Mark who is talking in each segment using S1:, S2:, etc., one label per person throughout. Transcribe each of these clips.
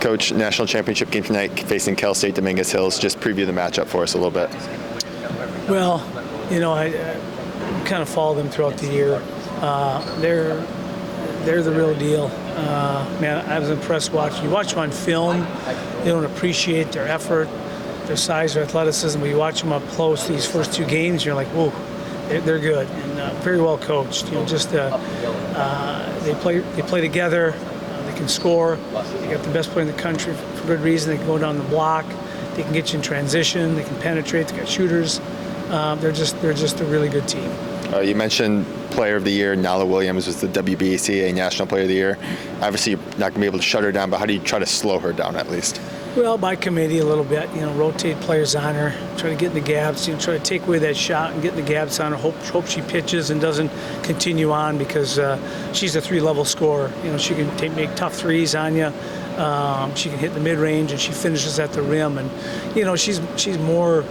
S1: Coach, national championship game tonight facing Cal State Dominguez Hills. Just preview the matchup for us a little bit.
S2: Well, I kind of follow them throughout the year. They're the real deal. Man, I was impressed watching. You watch them on film, you don't appreciate their effort, their size, their athleticism. But you watch them up close these first two games, you're like, whoa, they're good and very well coached. They play together. They can score. They got the best player in the country for good reason. They can go down the block. They can get you in transition. They can penetrate. They got shooters. They're just a really good team.
S1: You mentioned Player of the Year. Nala Williams was the WBCA National Player of the Year. Obviously, you're not going to be able to shut her down, but how do you try to slow her down at least?
S2: Well, by committee a little bit. Rotate players on her. Try to get in the gaps. Try to take away that shot and get in the gaps on her. Hope she pitches and doesn't continue on because she's a three-level scorer. She can make tough threes on you. She can hit the mid-range and she finishes at the rim. And she's more.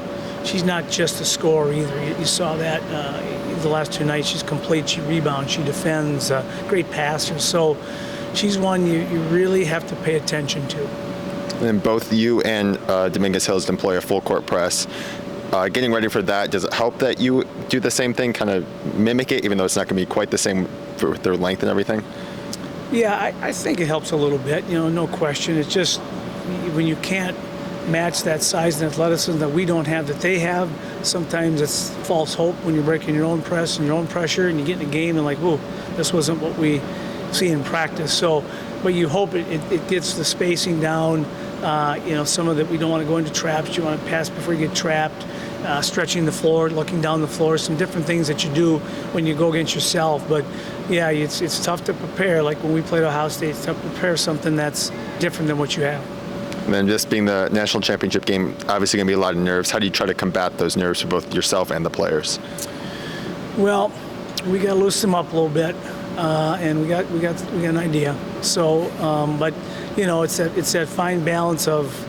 S2: She's not just a scorer either. You saw that the last two nights. She's complete. She rebounds. She defends. Great passer. So she's one you really have to pay attention to.
S1: And then both you and Dominguez Hills employ a full court press. Getting ready for that, does it help that you do the same thing, kind of mimic it, even though it's not going to be quite the same with their length and everything?
S2: Yeah, I think it helps a little bit. No question. It's just when you can't match that size and athleticism that we don't have, that they have, sometimes it's false hope when you're breaking your own press and your own pressure and you get in a game and like, whoa, this wasn't what we see in practice. So, but you hope it gets the spacing down. Some of that we don't want to go into traps. You want to pass before you get trapped, stretching the floor, looking down the floor, some different things that you do when you go against yourself. But yeah, it's tough to prepare. Like when we played Ohio State, it's tough to prepare something that's different than what you have.
S1: And then just being the national championship game, obviously going to be a lot of nerves. How do you try to combat those nerves for both yourself and the players?
S2: Well, we got to loosen them up a little bit, and we got an idea. So, but it's that fine balance of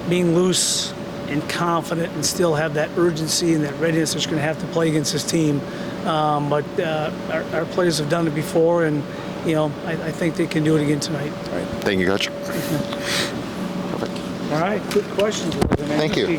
S2: being loose and confident, and still have that urgency and that readiness that you're going to have to play against this team. But our players have done it before, and I think they can do it again tonight.
S1: All right. Thank you, Coach.
S2: All right, good questions.
S1: Thank you.